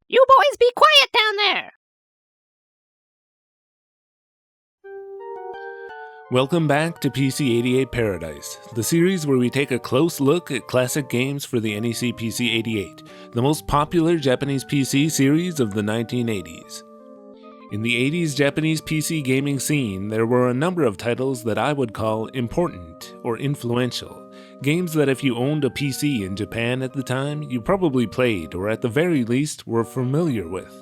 You boys be quiet down there! Welcome back to PC-88 Paradise, the series where we take a close look at classic games for the NEC PC-88, the most popular Japanese PC series of the 1980s. In the 80s Japanese PC gaming scene, there were a number of titles that I would call important or influential, games that if you owned a PC in Japan at the time, you probably played or at the very least were familiar with.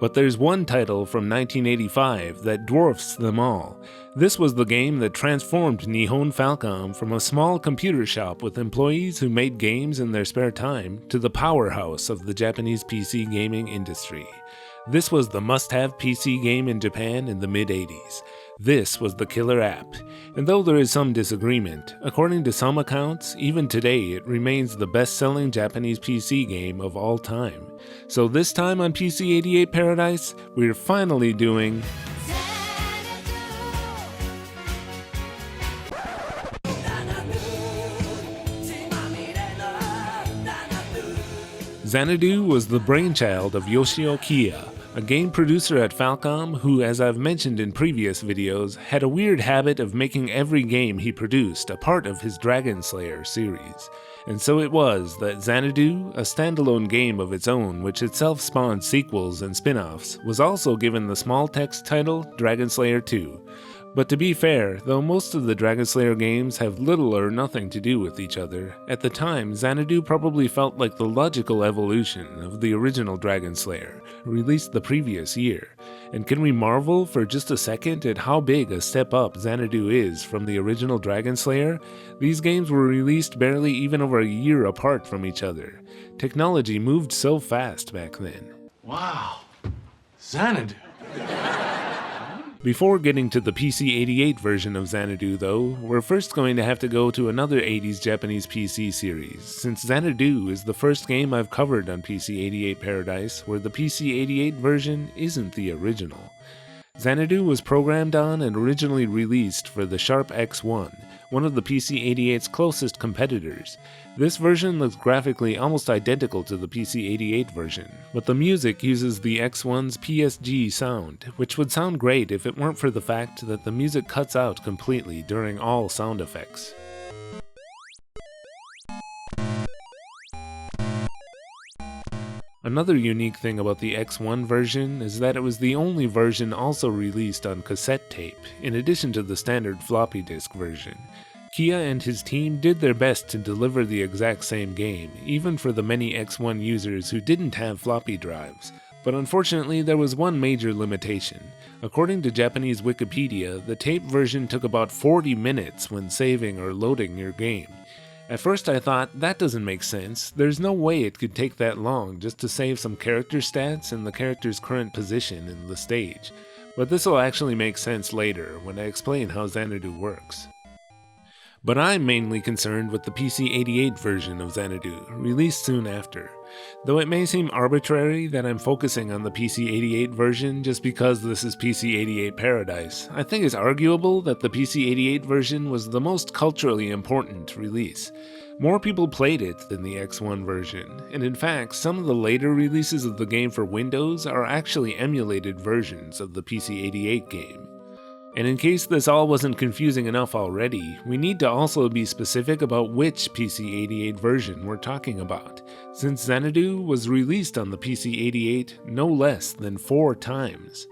But there's one title from 1985 that dwarfs them all. This was the game that transformed Nihon Falcom from a small computer shop with employees who made games in their spare time to the powerhouse of the Japanese PC gaming industry. This was the must-have PC game in Japan in the mid-80s. This was the killer app, and though there is some disagreement, according to some accounts, even today it remains the best-selling Japanese PC game of all time. So this time on PC-88 Paradise, we're finally doing Xanadu was the brainchild of Yoshio Kiya, a game producer at Falcom who, as I've mentioned in previous videos, had a weird habit of making every game he produced a part of his Dragonslayer series. And so it was that Xanadu, a standalone game of its own which itself spawned sequels and spin-offs, was also given the small text title Dragonslayer II. But to be fair, though most of the Dragonslayer games have little or nothing to do with each other, at the time Xanadu probably felt like the logical evolution of the original Dragonslayer, released the previous year. And can we marvel for just a second at how big a step up Xanadu is from the original Dragonslayer? These games were released barely even over a year apart from each other. Technology moved so fast back then. Wow, Xanadu. Before getting to the PC-88 version of Xanadu though, we're first going to have to go to another 80s Japanese PC series, since Xanadu is the first game I've covered on PC-88 Paradise where the PC-88 version isn't the original. Xanadu was programmed on and originally released for the Sharp X1, one of the PC-88's closest competitors. This version looks graphically almost identical to the PC-88 version, but the music uses the X1's PSG sound, which would sound great if it weren't for the fact that the music cuts out completely during all sound effects. Another unique thing about the X1 version is that it was the only version also released on cassette tape, in addition to the standard floppy disk version. Kiya and his team did their best to deliver the exact same game, even for the many X1 users who didn't have floppy drives. But unfortunately, there was one major limitation. According to Japanese Wikipedia, the tape version took about 40 minutes when saving or loading your game. At first I thought, that doesn't make sense. There's no way it could take that long just to save some character stats and the character's current position in the stage. But this will actually make sense later when I explain how Xanadu works. But I'm mainly concerned with the PC-88 version of Xanadu, released soon after. Though it may seem arbitrary that I'm focusing on the PC-88 version just because this is PC-88 Paradise, I think it's arguable that the PC-88 version was the most culturally important release. More people played it than the X1 version, and in fact, some of the later releases of the game for Windows are actually emulated versions of the PC-88 game. And in case this all wasn't confusing enough already, we need to also be specific about which PC-88 version we're talking about, since Xanadu was released on the PC-88 no less than 4 times.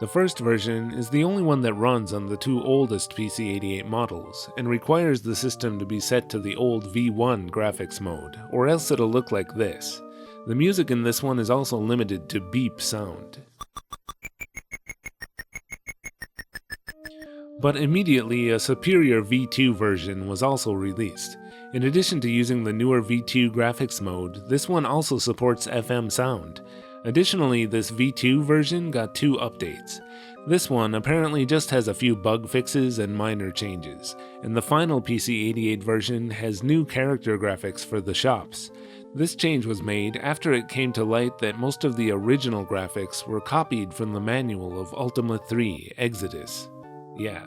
The first version is the only one that runs on the 2 oldest PC-88 models, and requires the system to be set to the old V1 graphics mode, or else it'll look like this. The music in this one is also limited to beep sound. But immediately a superior V2 version was also released. In addition to using the newer V2 graphics mode, this one also supports FM sound. Additionally, this V2 version got 2 updates. This one apparently just has a few bug fixes and minor changes, and the final PC-88 version has new character graphics for the shops. This change was made after it came to light that most of the original graphics were copied from the manual of Ultima 3 Exodus. Yeah,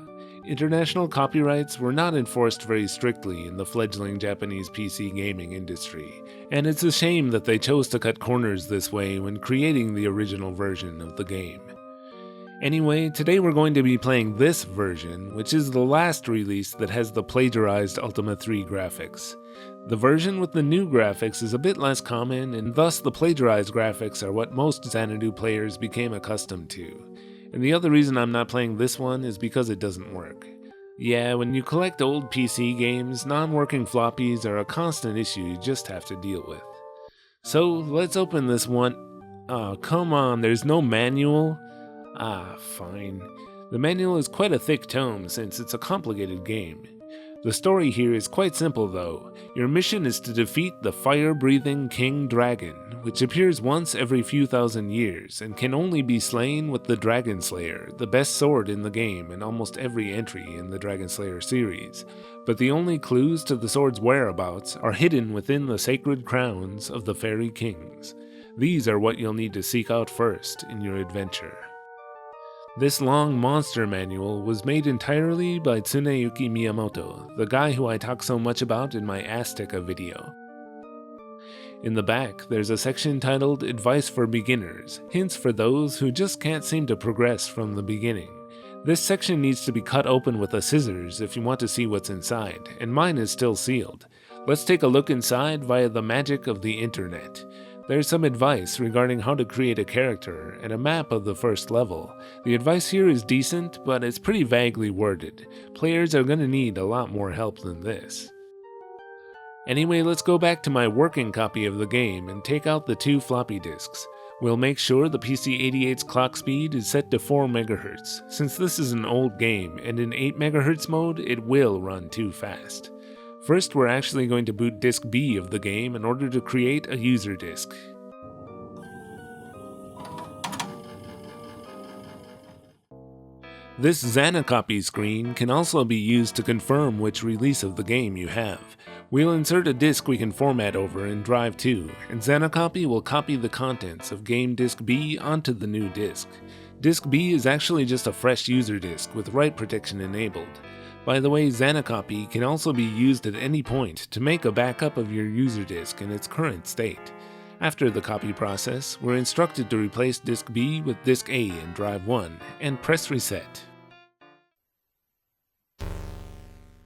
international copyrights were not enforced very strictly in the fledgling Japanese PC gaming industry, and it's a shame that they chose to cut corners this way when creating the original version of the game. Anyway, today we're going to be playing this version, which is the last release that has the plagiarized Ultima 3 graphics. The version with the new graphics is a bit less common, and thus the plagiarized graphics are what most Xanadu players became accustomed to. And the other reason I'm not playing this one is because it doesn't work. Yeah, when you collect old PC games, non-working floppies are a constant issue you just have to deal with. So let's open this one. Oh, come on, there's no manual? Ah, fine. The manual is quite a thick tome since it's a complicated game. The story here is quite simple though. Your mission is to defeat the fire-breathing King Dragon, which appears once every few thousand years and can only be slain with the Dragonslayer, the best sword in the game in almost every entry in the Dragonslayer series. But the only clues to the sword's whereabouts are hidden within the sacred crowns of the fairy kings. These are what you'll need to seek out first in your adventure. This long monster manual was made entirely by Tsuneyuki Miyamoto, the guy who I talk so much about in my Azteca video. In the back, there's a section titled Advice for Beginners, hints for those who just can't seem to progress from the beginning. This section needs to be cut open with a scissors if you want to see what's inside, and mine is still sealed. Let's take a look inside via the magic of the internet. There's some advice regarding how to create a character and a map of the first level. The advice here is decent, but it's pretty vaguely worded. Players are going to need a lot more help than this. Anyway, let's go back to my working copy of the game and take out the 2 floppy disks. We'll make sure the PC-88's clock speed is set to 4 MHz. Since this is an old game and in 8 MHz mode, it will run too fast. First, we're actually going to boot disk B of the game in order to create a user disk. This Xanacopy screen can also be used to confirm which release of the game you have. We'll insert a disk we can format over in Drive 2, and Xanacopy will copy the contents of game disk B onto the new disk. Disk B is actually just a fresh user disk with write protection enabled. By the way, Xanacopy can also be used at any point to make a backup of your user disk in its current state. After the copy process, we're instructed to replace disk B with disk A in Drive 1 and press reset.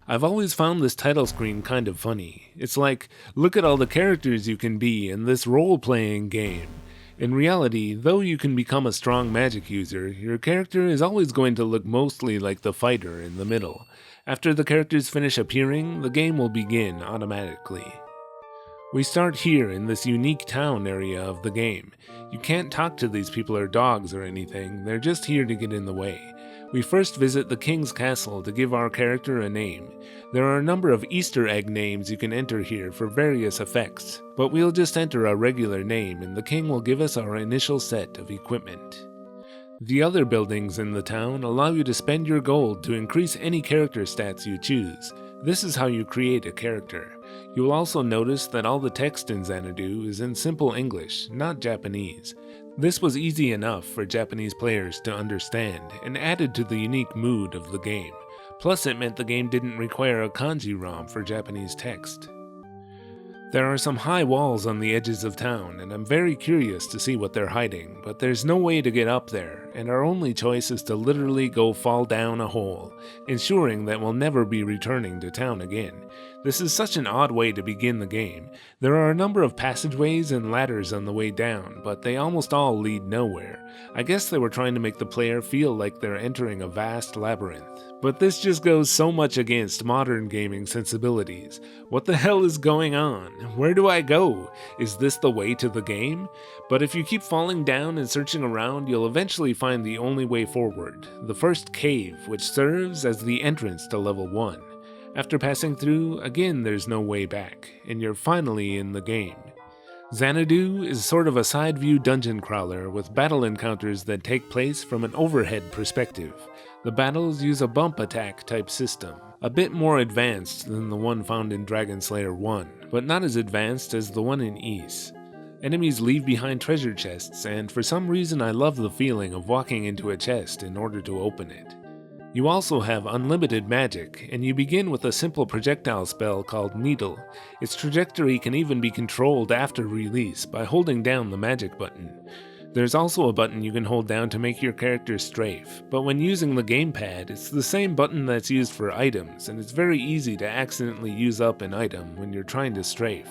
I've always found this title screen kind of funny. It's like, look at all the characters you can be in this role-playing game. In reality, though you can become a strong magic user, your character is always going to look mostly like the fighter in the middle. After the characters finish appearing, the game will begin automatically. We start here in this unique town area of the game. You can't talk to these people or dogs or anything, they're just here to get in the way. We first visit the king's castle to give our character a name. There are a number of Easter egg names you can enter here for various effects, but we'll just enter a regular name and the king will give us our initial set of equipment. The other buildings in the town allow you to spend your gold to increase any character stats you choose. This is how you create a character. You will also notice that all the text in Xanadu is in simple English, not Japanese. This was easy enough for Japanese players to understand and added to the unique mood of the game. Plus it meant the game didn't require a kanji ROM for Japanese text. There are some high walls on the edges of town, and I'm very curious to see what they're hiding, but there's no way to get up there, and our only choice is to literally go fall down a hole, ensuring that we'll never be returning to town again. This is such an odd way to begin the game. There are a number of passageways and ladders on the way down, but they almost all lead nowhere. I guess they were trying to make the player feel like they're entering a vast labyrinth. But this just goes so much against modern gaming sensibilities. What the hell is going on? Where do I go? Is this the way to the game? But if you keep falling down and searching around, you'll eventually find the only way forward, the first cave, which serves as the entrance to level 1. After passing through, again there's no way back, and you're finally in the game. Xanadu is sort of a side-view dungeon crawler with battle encounters that take place from an overhead perspective. The battles use a bump attack type system, a bit more advanced than the one found in Dragonslayer 1, but not as advanced as the one in Ys. Enemies leave behind treasure chests, and for some reason I love the feeling of walking into a chest in order to open it. You also have unlimited magic, and you begin with a simple projectile spell called Needle. Its trajectory can even be controlled after release by holding down the magic button. There's also a button you can hold down to make your character strafe, but when using the gamepad, it's the same button that's used for items, and it's very easy to accidentally use up an item when you're trying to strafe.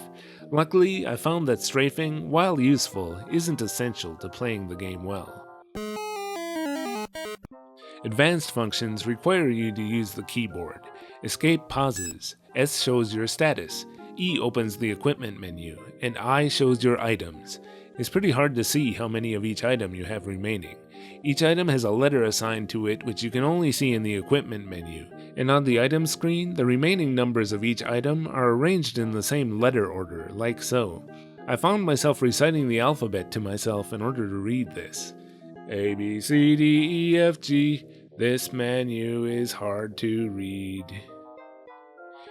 Luckily, I found that strafing, while useful, isn't essential to playing the game well. Advanced functions require you to use the keyboard. Escape pauses, S shows your status, E opens the equipment menu, and I shows your items. It's pretty hard to see how many of each item you have remaining. Each item has a letter assigned to it which you can only see in the equipment menu, and on the item screen, the remaining numbers of each item are arranged in the same letter order, like so. I found myself reciting the alphabet to myself in order to read this. A, B, C, D, E, F, G. This menu is hard to read.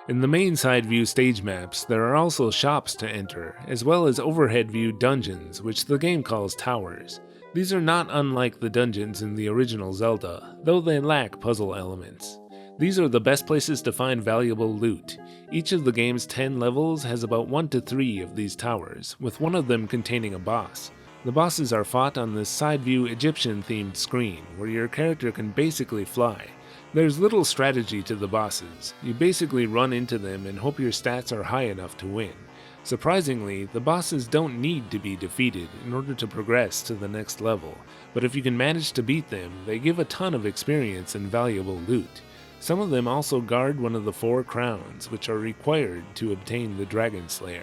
In the main side view stage maps, there are also shops to enter, as well as overhead view dungeons, which the game calls towers. These are not unlike the dungeons in the original Zelda, though they lack puzzle elements. These are the best places to find valuable loot. Each of the game's 10 levels has about 1 to 3 of these towers, with one of them containing a boss. The bosses are fought on this side view Egyptian themed screen, where your character can basically fly. There's little strategy to the bosses. You basically run into them and hope your stats are high enough to win. Surprisingly, the bosses don't need to be defeated in order to progress to the next level, but if you can manage to beat them, they give a ton of experience and valuable loot. Some of them also guard one of the 4 crowns, which are required to obtain the Dragonslayer.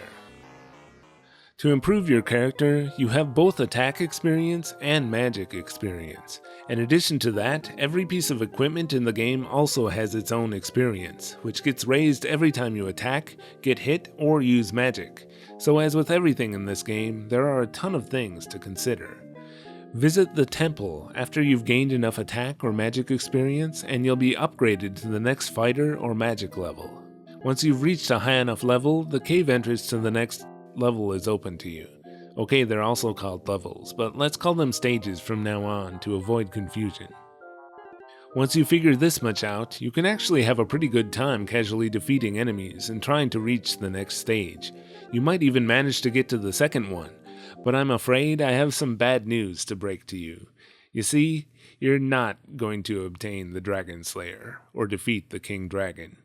To improve your character, you have both attack experience and magic experience. In addition to that, every piece of equipment in the game also has its own experience, which gets raised every time you attack, get hit, or use magic. So as with everything in this game, there are a ton of things to consider. Visit the temple after you've gained enough attack or magic experience, and you'll be upgraded to the next fighter or magic level. Once you've reached a high enough level, the cave entrance to the next level is open to you. Okay, they're also called levels, but let's call them stages from now on to avoid confusion. Once you figure this much out, you can actually have a pretty good time casually defeating enemies and trying to reach the next stage. You might even manage to get to the second one, but I'm afraid I have some bad news to break to you. You see, you're not going to obtain the Dragonslayer, or defeat the King Dragon.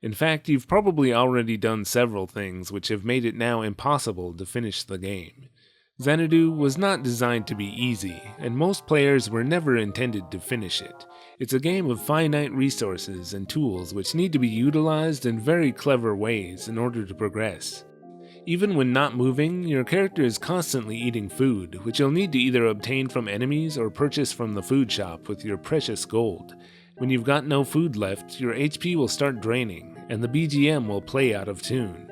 In fact, you've probably already done several things which have made it now impossible to finish the game. Xanadu was not designed to be easy, and most players were never intended to finish it. It's a game of finite resources and tools which need to be utilized in very clever ways in order to progress. Even when not moving, your character is constantly eating food, which you'll need to either obtain from enemies or purchase from the food shop with your precious gold. When you've got no food left, your HP will start draining, and the BGM will play out of tune.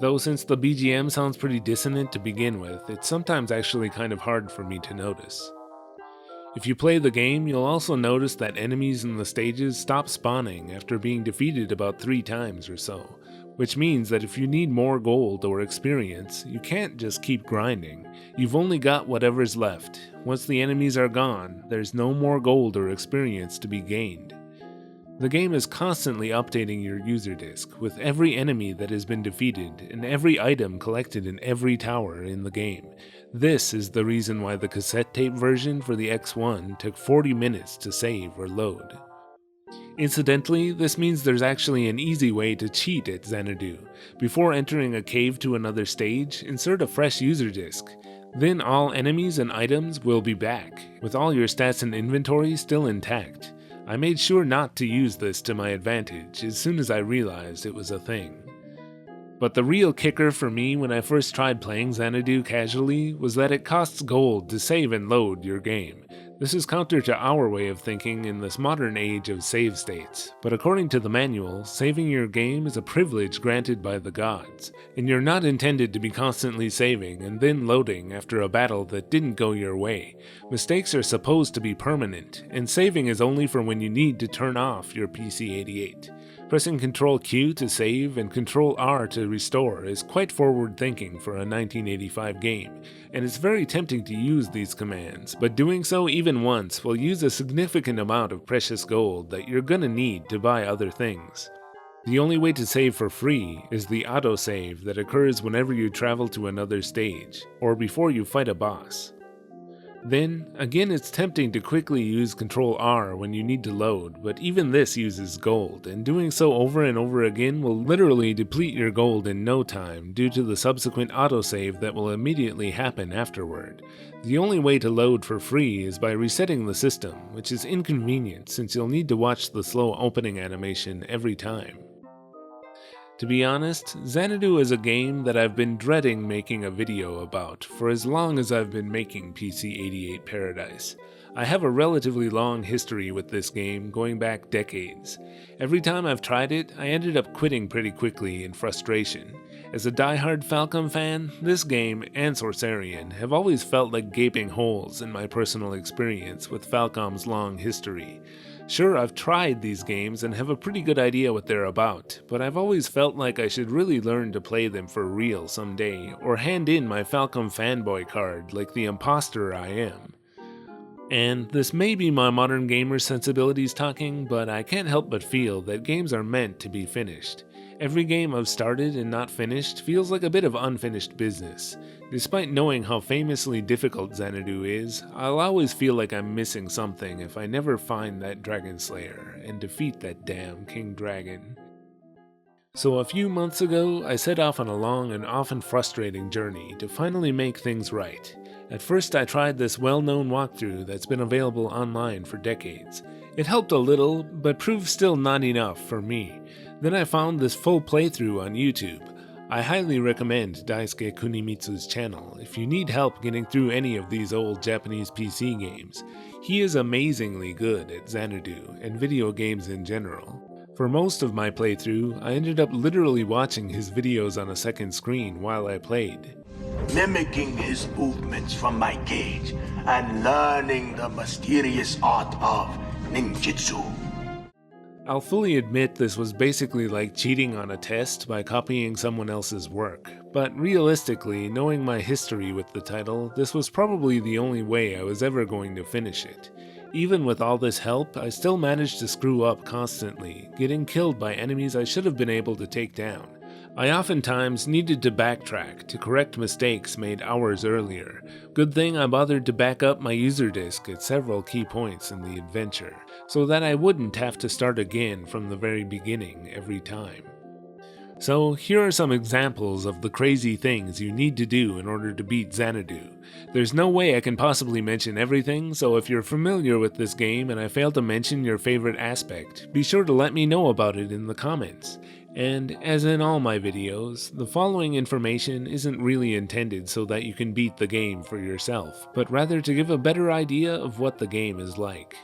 Though since the BGM sounds pretty dissonant to begin with, it's sometimes actually kind of hard for me to notice. If you play the game, you'll also notice that enemies in the stages stop spawning after being defeated about 3 times or so, which means that if you need more gold or experience, you can't just keep grinding. You've only got whatever's left. Once the enemies are gone, there's no more gold or experience to be gained. The game is constantly updating your user disk, with every enemy that has been defeated and every item collected in every tower in the game. This is the reason why the cassette tape version for the X1 took 40 minutes to save or load. Incidentally, this means there's actually an easy way to cheat at Xanadu. Before entering a cave to another stage, insert a fresh user disk. Then all enemies and items will be back, with all your stats and inventory still intact. I made sure not to use this to my advantage as soon as I realized it was a thing. But the real kicker for me when I first tried playing Xanadu casually was that it costs gold to save and load your game. This is counter to our way of thinking in this modern age of save states, but according to the manual, saving your game is a privilege granted by the gods, and you're not intended to be constantly saving and then loading after a battle that didn't go your way. Mistakes are supposed to be permanent, and saving is only for when you need to turn off your PC-88. Pressing Ctrl Q to save and Ctrl R to restore is quite forward thinking for a 1985 game, and it's very tempting to use these commands, but doing so even once will use a significant amount of precious gold that you're gonna need to buy other things. The only way to save for free is the autosave that occurs whenever you travel to another stage, or before you fight a boss. Then, again, it's tempting to quickly use Ctrl R when you need to load, but even this uses gold, and doing so over and over again will literally deplete your gold in no time due to the subsequent autosave that will immediately happen afterward. The only way to load for free is by resetting the system, which is inconvenient since you'll need to watch the slow opening animation every time. To be honest, Xanadu is a game that I've been dreading making a video about for as long as I've been making PC-88 Paradise. I have a relatively long history with this game, going back decades. Every time I've tried it, I ended up quitting pretty quickly in frustration. As a diehard Falcom fan, this game and Sorcerian have always felt like gaping holes in my personal experience with Falcom's long history. Sure, I've tried these games and have a pretty good idea what they're about, but I've always felt like I should really learn to play them for real someday, or hand in my Falcom fanboy card like the imposter I am. And this may be my modern gamer sensibilities talking, but I can't help but feel that games are meant to be finished. Every game I've started and not finished feels like a bit of unfinished business. Despite knowing how famously difficult Xanadu is, I'll always feel like I'm missing something if I never find that Dragonslayer and defeat that damn King Dragon. So a few months ago, I set off on a long and often frustrating journey to finally make things right. At first I tried this well-known walkthrough that's been available online for decades. It helped a little, but proved still not enough for me. Then I found this full playthrough on YouTube. I highly recommend Daisuke Kunimitsu's channel if you need help getting through any of these old Japanese PC games. He is amazingly good at Xanadu and video games in general. For most of my playthrough, I ended up literally watching his videos on a second screen while I played. Mimicking his movements from my cage and learning the mysterious art of ninjutsu. I'll fully admit this was basically like cheating on a test by copying someone else's work, but realistically, knowing my history with the title, this was probably the only way I was ever going to finish it. Even with all this help, I still managed to screw up constantly, getting killed by enemies I should have been able to take down. I oftentimes needed to backtrack to correct mistakes made hours earlier. Good thing I bothered to back up my user disk at several key points in the adventure, so that I wouldn't have to start again from the very beginning every time. So here are some examples of the crazy things you need to do in order to beat Xanadu. There's no way I can possibly mention everything, so if you're familiar with this game and I fail to mention your favorite aspect, be sure to let me know about it in the comments. And as in all my videos, the following information isn't really intended so that you can beat the game for yourself, but rather to give a better idea of what the game is like.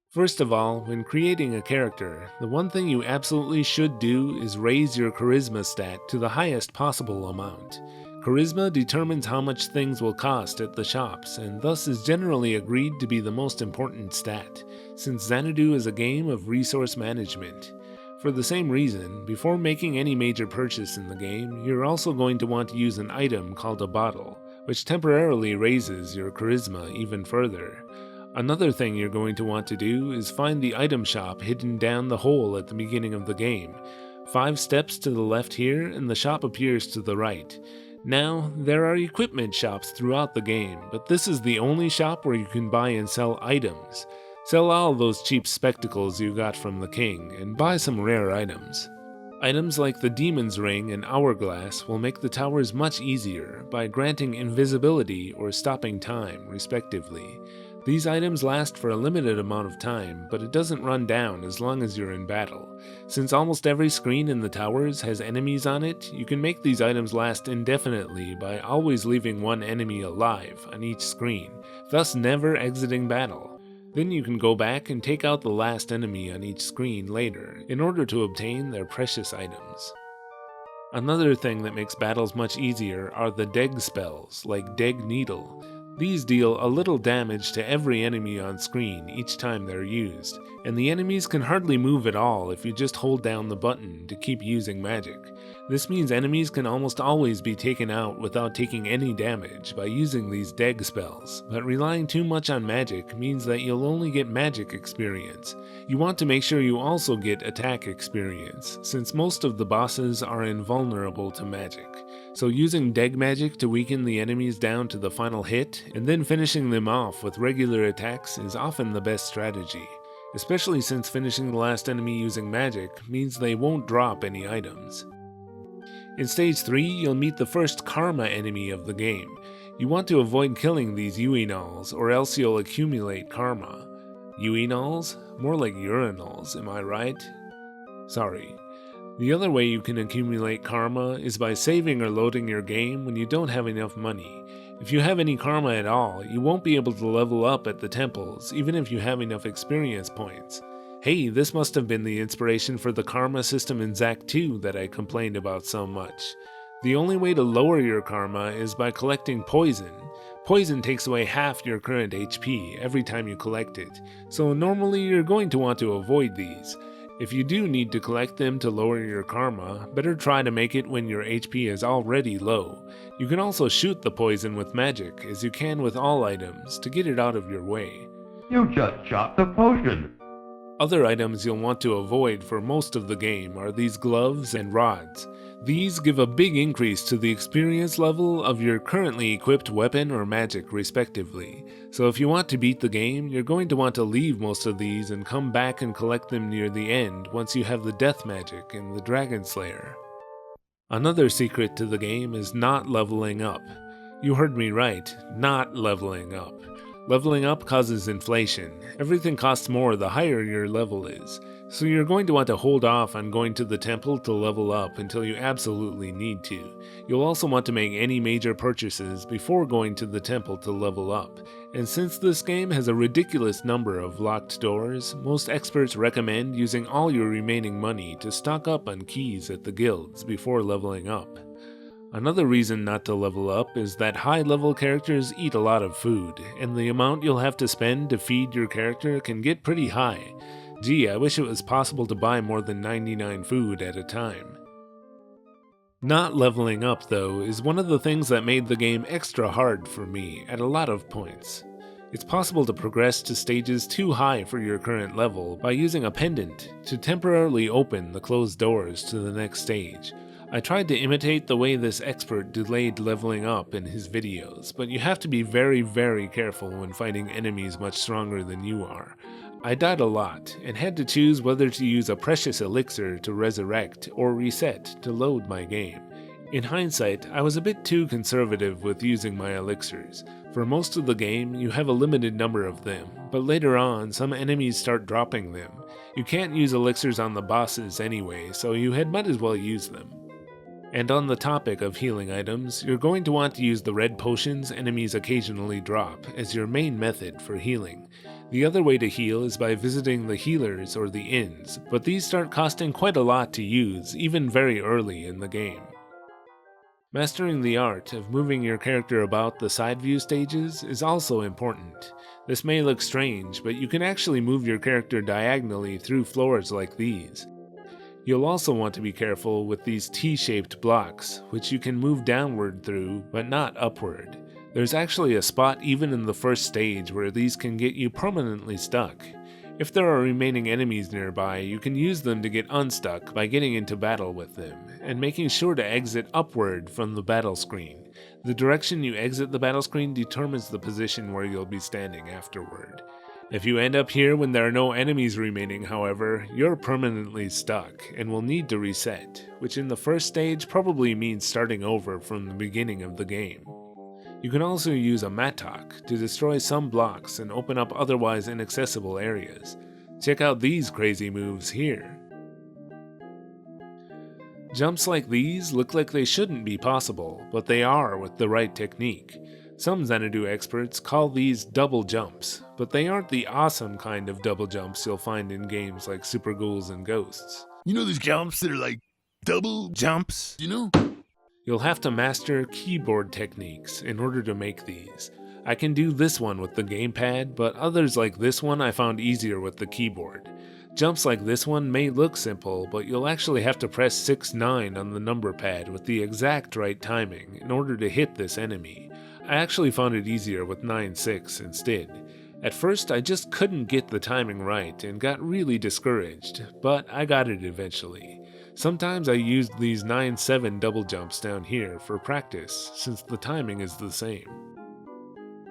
First of all, when creating a character, the one thing you absolutely should do is raise your charisma stat to the highest possible amount. Charisma determines how much things will cost at the shops, and thus is generally agreed to be the most important stat, since Xanadu is a game of resource management. For the same reason, before making any major purchase in the game, you're also going to want to use an item called a bottle, which temporarily raises your charisma even further. Another thing you're going to want to do is find the item shop hidden down the hole at the beginning of the game. 5 steps to the left here and the shop appears to the right. Now, there are equipment shops throughout the game, but this is the only shop where you can buy and sell items. Sell all those cheap spectacles you got from the king, and buy some rare items. Items like the Demon's Ring and Hourglass will make the towers much easier by granting invisibility or stopping time, respectively. These items last for a limited amount of time, but it doesn't run down as long as you're in battle. Since almost every screen in the towers has enemies on it, you can make these items last indefinitely by always leaving one enemy alive on each screen, thus never exiting battle. Then you can go back and take out the last enemy on each screen later in order to obtain their precious items. Another thing that makes battles much easier are the Deg spells, like Deg Needle. These deal a little damage to every enemy on screen each time they're used, and the enemies can hardly move at all if you just hold down the button to keep using magic. This means enemies can almost always be taken out without taking any damage by using these deg spells, but relying too much on magic means that you'll only get magic experience. You want to make sure you also get attack experience, since most of the bosses are invulnerable to magic. So using deg magic to weaken the enemies down to the final hit, and then finishing them off with regular attacks is often the best strategy, especially since finishing the last enemy using magic means they won't drop any items. In Stage 3, you'll meet the first Karma enemy of the game. You want to avoid killing these urinals, or else you'll accumulate Karma. Urinals? More like urinals, am I right? Sorry. The other way you can accumulate Karma is by saving or loading your game when you don't have enough money. If you have any Karma at all, you won't be able to level up at the temples, even if you have enough experience points. Hey, this must have been the inspiration for the Karma system in Xanadu II that I complained about so much. The only way to lower your Karma is by collecting poison. Poison takes away half your current HP every time you collect it, so normally you're going to want to avoid these. If you do need to collect them to lower your Karma, better try to make it when your HP is already low. You can also shoot the poison with magic, as you can with all items, to get it out of your way. You just shot the potion! Other items you'll want to avoid for most of the game are these gloves and rods. These give a big increase to the experience level of your currently equipped weapon or magic respectively, so if you want to beat the game, you're going to want to leave most of these and come back and collect them near the end once you have the death magic and the Dragonslayer. Another secret to the game is not leveling up. You heard me right, not leveling up. Leveling up causes inflation. Everything costs more the higher your level is, so you're going to want to hold off on going to the temple to level up until you absolutely need to. You'll also want to make any major purchases before going to the temple to level up, and since this game has a ridiculous number of locked doors, most experts recommend using all your remaining money to stock up on keys at the guilds before leveling up. Another reason not to level up is that high-level characters eat a lot of food, and the amount you'll have to spend to feed your character can get pretty high. Gee, I wish it was possible to buy more than 99 food at a time. Not leveling up, though, is one of the things that made the game extra hard for me at a lot of points. It's possible to progress to stages too high for your current level by using a pendant to temporarily open the closed doors to the next stage. I tried to imitate the way this expert delayed leveling up in his videos, but you have to be very, very careful when fighting enemies much stronger than you are. I died a lot, and had to choose whether to use a precious elixir to resurrect or reset to load my game. In hindsight, I was a bit too conservative with using my elixirs. For most of the game, you have a limited number of them, but later on, some enemies start dropping them. You can't use elixirs on the bosses anyway, so you had might as well use them. And on the topic of healing items, you're going to want to use the red potions enemies occasionally drop as your main method for healing. The other way to heal is by visiting the healers or the inns, but these start costing quite a lot to use, even very early in the game. Mastering the art of moving your character about the side view stages is also important. This may look strange, but you can actually move your character diagonally through floors like these. You'll also want to be careful with these T-shaped blocks, which you can move downward through, but not upward. There's actually a spot even in the first stage where these can get you permanently stuck. If there are remaining enemies nearby, you can use them to get unstuck by getting into battle with them, and making sure to exit upward from the battle screen. The direction you exit the battle screen determines the position where you'll be standing afterward. If you end up here when there are no enemies remaining, however, you're permanently stuck and will need to reset, which in the first stage probably means starting over from the beginning of the game. You can also use a mattock to destroy some blocks and open up otherwise inaccessible areas. Check out these crazy moves here. Jumps like these look like they shouldn't be possible, but they are with the right technique. Some Xanadu experts call these double jumps, but they aren't the awesome kind of double jumps you'll find in games like Super Ghouls and Ghosts. You know these jumps that are like double jumps, you know? You'll have to master keyboard techniques in order to make these. I can do this one with the gamepad, but others like this one I found easier with the keyboard. Jumps like this one may look simple, but you'll actually have to press 6-9 on the number pad with the exact right timing in order to hit this enemy. I actually found it easier with 9-6 instead. At first I just couldn't get the timing right and got really discouraged, but I got it eventually. Sometimes I used these 9-7 double jumps down here for practice, since the timing is the same.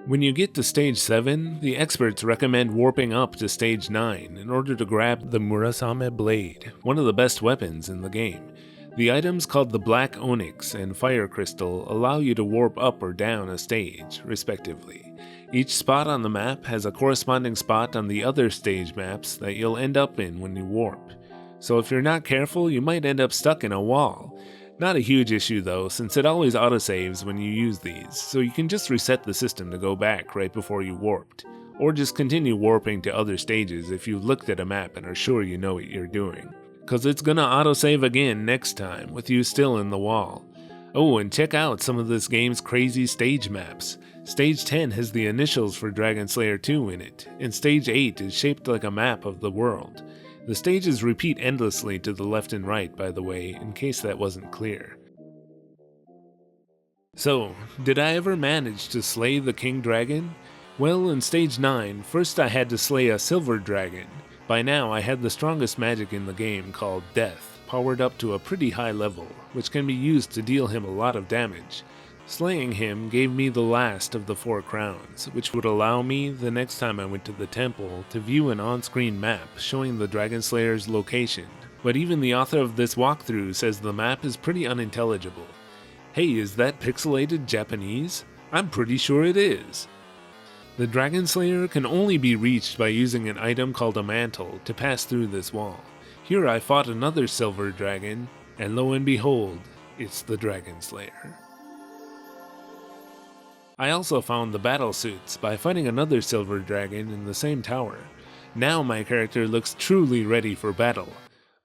When you get to stage 7, the experts recommend warping up to stage 9 in order to grab the Murasame Blade, one of the best weapons in the game. The items called the Black Onyx and Fire Crystal allow you to warp up or down a stage, respectively. Each spot on the map has a corresponding spot on the other stage maps that you'll end up in when you warp. So if you're not careful, you might end up stuck in a wall. Not a huge issue though, since it always autosaves when you use these, so you can just reset the system to go back right before you warped. Or just continue warping to other stages if you've looked at a map and are sure you know what you're doing. Cause it's gonna autosave again next time with you still in the wall. Oh, and check out some of this game's crazy stage maps. Stage 10 has the initials for Dragonslayer II in it, and Stage 8 is shaped like a map of the world. The stages repeat endlessly to the left and right, by the way, in case that wasn't clear. So, did I ever manage to slay the King Dragon? Well, in Stage 9, first I had to slay a Silver Dragon. By now I had the strongest magic in the game called Death, powered up to a pretty high level, which can be used to deal him a lot of damage. Slaying him gave me the last of the 4 crowns, which would allow me, the next time I went to the temple, to view an on-screen map showing the Dragonslayer's location. But even the author of this walkthrough says the map is pretty unintelligible. Hey, is that pixelated Japanese? I'm pretty sure it is. The Dragonslayer can only be reached by using an item called a mantle to pass through this wall. Here I fought another silver dragon, and lo and behold, it's the Dragonslayer. I also found the battle suits by fighting another silver dragon in the same tower. Now my character looks truly ready for battle.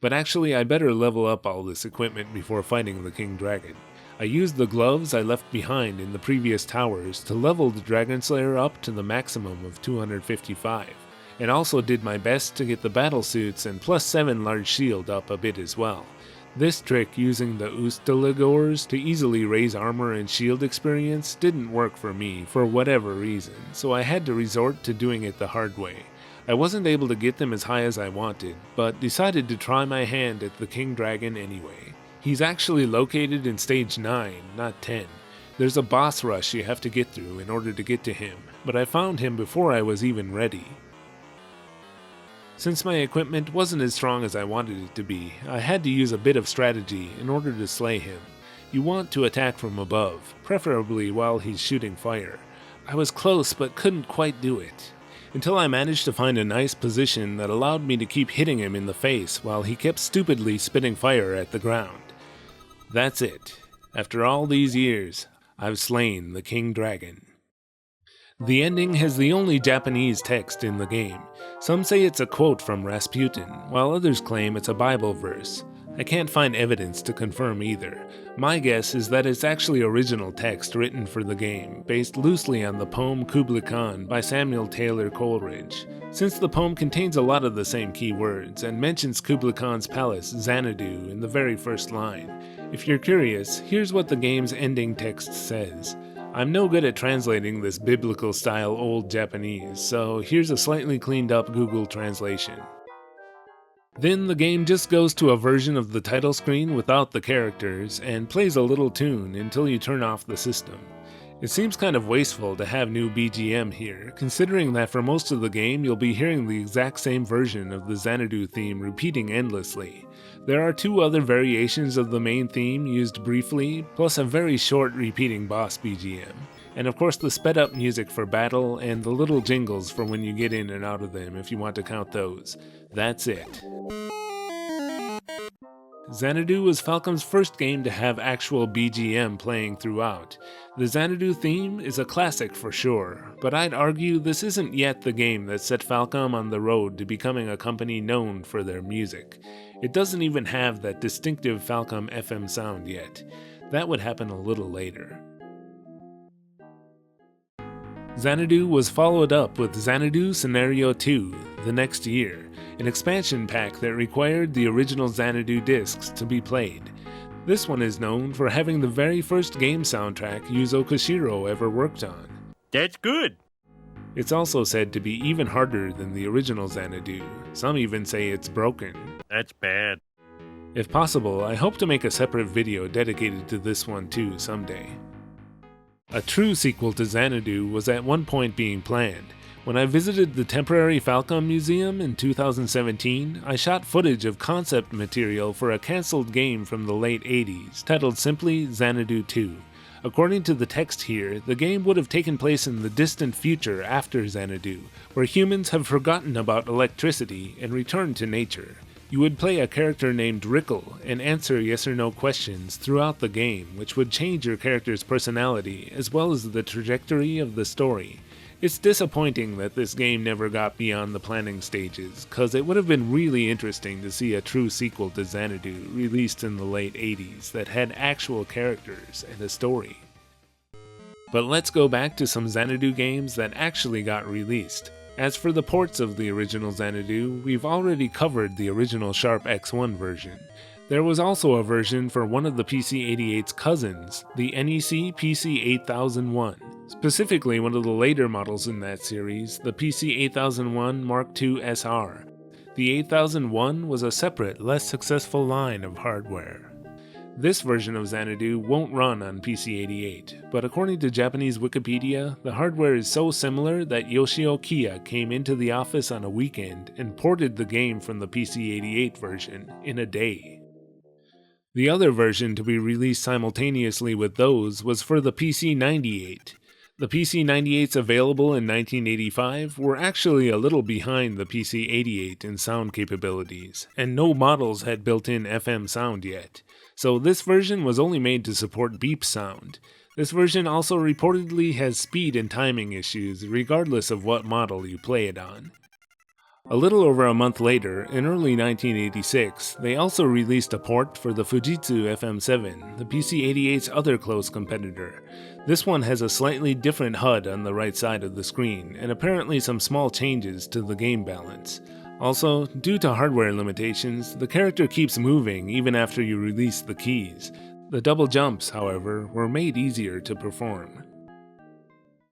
But actually I better level up all this equipment before fighting the King Dragon. I used the gloves I left behind in the previous towers to level the Dragonslayer up to the maximum of 255, and also did my best to get the battle suits and +7 large shield up a bit as well. This trick using the Ustaligors to easily raise armor and shield experience didn't work for me for whatever reason, so I had to resort to doing it the hard way. I wasn't able to get them as high as I wanted, but decided to try my hand at the King Dragon anyway. He's actually located in stage 9, not 10. There's a boss rush you have to get through in order to get to him, but I found him before I was even ready. Since my equipment wasn't as strong as I wanted it to be, I had to use a bit of strategy in order to slay him. You want to attack from above, preferably while he's shooting fire. I was close but couldn't quite do it, until I managed to find a nice position that allowed me to keep hitting him in the face while he kept stupidly spitting fire at the ground. That's it. After all these years, I've slain the King Dragon. The ending has the only Japanese text in the game. Some say it's a quote from Rasputin, while others claim it's a Bible verse. I can't find evidence to confirm either. My guess is that it's actually original text written for the game, based loosely on the poem Kubla Khan by Samuel Taylor Coleridge. Since the poem contains a lot of the same key words, and mentions Kubla Khan's palace, Xanadu, in the very first line. If you're curious, here's what the game's ending text says. I'm no good at translating this biblical-style old Japanese, so here's a slightly cleaned up Google translation. Then the game just goes to a version of the title screen without the characters, and plays a little tune until you turn off the system. It seems kind of wasteful to have new BGM here, considering that for most of the game you'll be hearing the exact same version of the Xanadu theme repeating endlessly. There are 2 other variations of the main theme used briefly, plus a very short repeating boss BGM. And of course the sped up music for battle and the little jingles for when you get in and out of them if you want to count those. That's it. Xanadu was Falcom's first game to have actual BGM playing throughout. The Xanadu theme is a classic for sure, but I'd argue this isn't yet the game that set Falcom on the road to becoming a company known for their music. It doesn't even have that distinctive Falcom FM sound yet. That would happen a little later. Xanadu was followed up with Xanadu Scenario II the next year, an expansion pack that required the original Xanadu discs to be played. This one is known for having the very first game soundtrack Yuzo Koshiro ever worked on. That's good. It's also said to be even harder than the original Xanadu. Some even say it's broken. That's bad. If possible, I hope to make a separate video dedicated to this one too someday. A true sequel to Xanadu was at one point being planned. When I visited the temporary Falcom Museum in 2017, I shot footage of concept material for a cancelled game from the late 80s, titled simply Xanadu II. According to the text here, the game would have taken place in the distant future after Xanadu, where humans have forgotten about electricity and returned to nature. You would play a character named Rickle and answer yes or no questions throughout the game, which would change your character's personality as well as the trajectory of the story. It's disappointing that this game never got beyond the planning stages, cause it would have been really interesting to see a true sequel to Xanadu released in the late 80s that had actual characters and a story. But let's go back to some Xanadu games that actually got released. As for the ports of the original Xanadu, we've already covered the original Sharp X1 version. There was also a version for one of the PC-88's cousins, the NEC PC-8001. Specifically one of the later models in that series, the PC-8001 Mark II SR. The 8001 was a separate, less successful line of hardware. This version of Xanadu won't run on PC-88, but according to Japanese Wikipedia, the hardware is so similar that Yoshio Kiya came into the office on a weekend and ported the game from the PC-88 version in a day. The other version to be released simultaneously with those was for the PC-98. The PC-98s available in 1985 were actually a little behind the PC-88 in sound capabilities, and no models had built-in FM sound yet, so this version was only made to support beep sound. This version also reportedly has speed and timing issues regardless of what model you play it on. A little over a month later, in early 1986, they also released a port for the Fujitsu FM7, the PC-88's other close competitor. This one has a slightly different HUD on the right side of the screen, and apparently some small changes to the game balance. Also, due to hardware limitations, the character keeps moving even after you release the keys. The double jumps, however, were made easier to perform.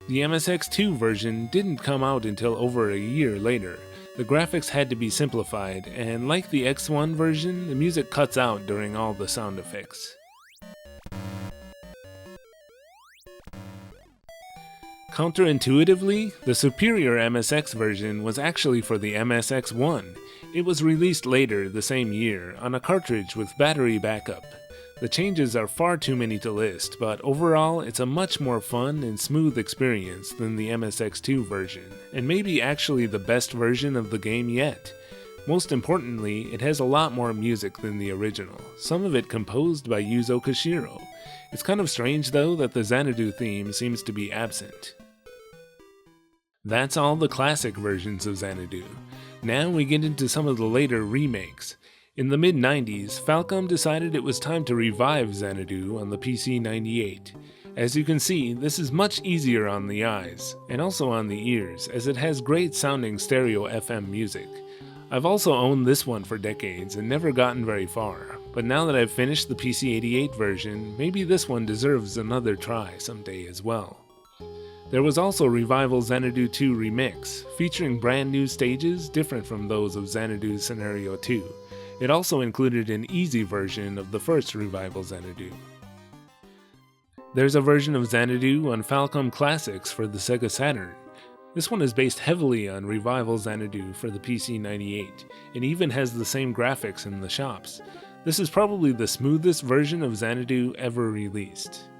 The MSX2 version didn't come out until over a year later. The graphics had to be simplified, and like the X1 version, the music cuts out during all the sound effects. Counterintuitively, the superior MSX version was actually for the MSX1. It was released later the same year on a cartridge with battery backup. The changes are far too many to list, but overall it's a much more fun and smooth experience than the MSX2 version, and maybe actually the best version of the game yet. Most importantly, it has a lot more music than the original, some of it composed by Yuzo Koshiro. It's kind of strange though that the Xanadu theme seems to be absent. That's all the classic versions of Xanadu. Now we get into some of the later remakes. In the mid-90s, Falcom decided it was time to revive Xanadu on the PC-98. As you can see, this is much easier on the eyes, and also on the ears, as it has great sounding stereo FM music. I've also owned this one for decades and never gotten very far, but now that I've finished the PC-88 version, maybe this one deserves another try someday as well. There was also Revival Xanadu II Remix, featuring brand new stages different from those of Xanadu Scenario 2. It also included an easy version of the first Revival Xanadu. There's a version of Xanadu on Falcom Classics for the Sega Saturn. This one is based heavily on Revival Xanadu for the PC-98, and even has the same graphics in the shops. This is probably the smoothest version of Xanadu ever released.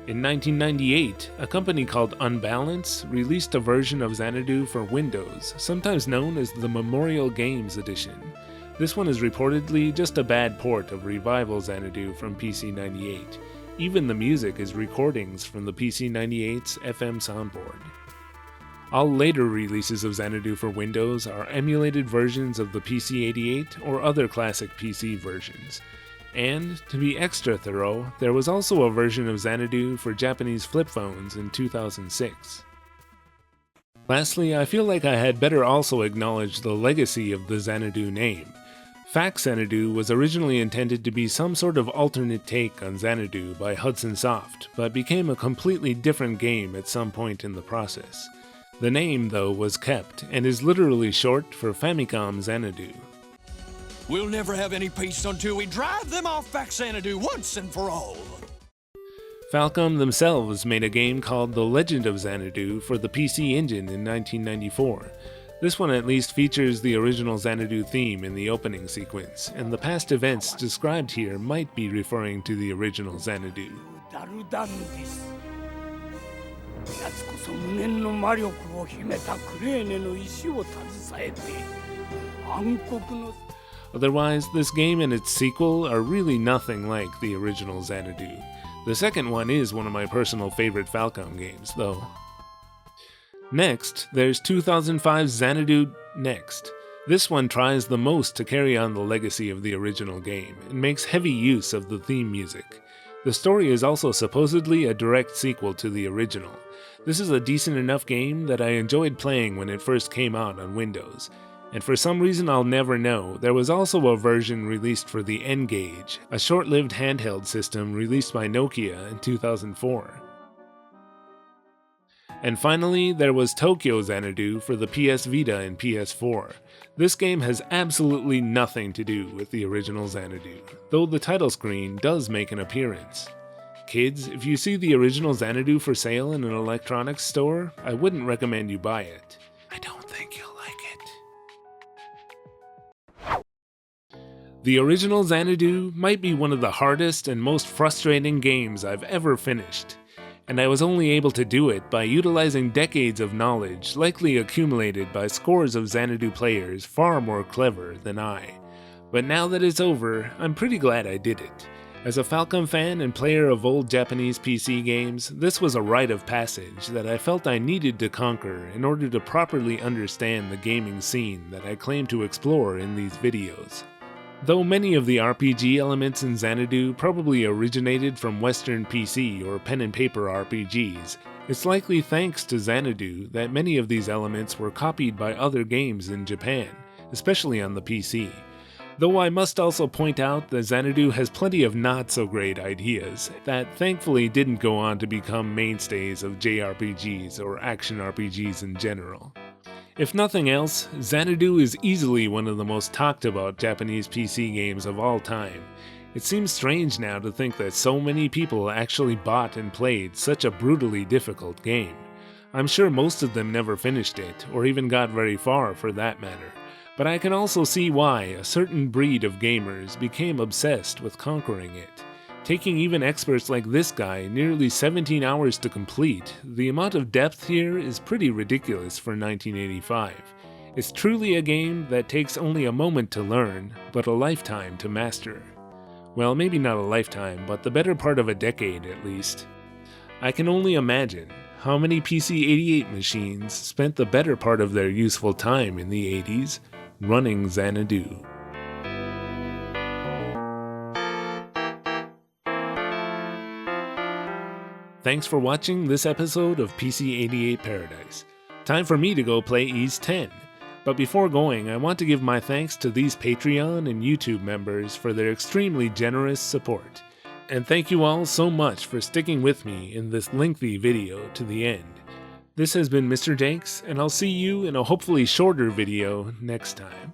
In 1998, a company called Unbalance released a version of Xanadu for Windows, sometimes known as the Memorial Games Edition. This one is reportedly just a bad port of Revival Xanadu from PC-98. Even the music is recordings from the PC-98's FM soundboard. All later releases of Xanadu for Windows are emulated versions of the PC-88 or other classic PC versions. And, to be extra thorough, there was also a version of Xanadu for Japanese flip phones in 2006. Lastly, I feel like I had better also acknowledge the legacy of the Xanadu name. Faxanadu was originally intended to be some sort of alternate take on Xanadu by Hudson Soft, but became a completely different game at some point in the process. The name, though, was kept, and is literally short for Famicom Xanadu. We'll never have any peace until we drive them off Faxanadu once and for all. Falcom themselves made a game called The Legend of Xanadu for the PC Engine in 1994. This one at least features the original Xanadu theme in the opening sequence, and the past events described here might be referring to the original Xanadu. Otherwise, this game and its sequel are really nothing like the original Xanadu. The second one is one of my personal favorite Falcom games, though. Next, there's 2005's Xanadu Next. This one tries the most to carry on the legacy of the original game, and makes heavy use of the theme music. The story is also supposedly a direct sequel to the original. This is a decent enough game that I enjoyed playing when it first came out on Windows. And for some reason I'll never know, there was also a version released for the N-Gage, a short-lived handheld system released by Nokia in 2004. And finally, there was Tokyo Xanadu for the PS Vita and PS4. This game has absolutely nothing to do with the original Xanadu, though the title screen does make an appearance. Kids, if you see the original Xanadu for sale in an electronics store, I wouldn't recommend you buy it. I don't think you'll like it. The original Xanadu might be one of the hardest and most frustrating games I've ever finished. And I was only able to do it by utilizing decades of knowledge likely accumulated by scores of Xanadu players far more clever than I. But now that it's over, I'm pretty glad I did it. As a Falcom fan and player of old Japanese PC games, this was a rite of passage that I felt I needed to conquer in order to properly understand the gaming scene that I claim to explore in these videos. Though many of the RPG elements in Xanadu probably originated from Western PC or pen and paper RPGs, it's likely thanks to Xanadu that many of these elements were copied by other games in Japan, especially on the PC. Though I must also point out that Xanadu has plenty of not so great ideas that thankfully didn't go on to become mainstays of JRPGs or action RPGs in general. If nothing else, Xanadu is easily one of the most talked about Japanese PC games of all time. It seems strange now to think that so many people actually bought and played such a brutally difficult game. I'm sure most of them never finished it, or even got very far for that matter, but I can also see why a certain breed of gamers became obsessed with conquering it. Taking even experts like this guy nearly 17 hours to complete, the amount of depth here is pretty ridiculous for 1985. It's truly a game that takes only a moment to learn, but a lifetime to master. Well, maybe not a lifetime, but the better part of a decade at least. I can only imagine how many PC-88 machines spent the better part of their useful time in the 80s running Xanadu. Thanks for watching this episode of PC-88 Paradise. Time for me to go play Ys 10. But before going, I want to give my thanks to these Patreon and YouTube members for their extremely generous support. And thank you all so much for sticking with me in this lengthy video to the end. This has been Mr. Jenks, and I'll see you in a hopefully shorter video next time.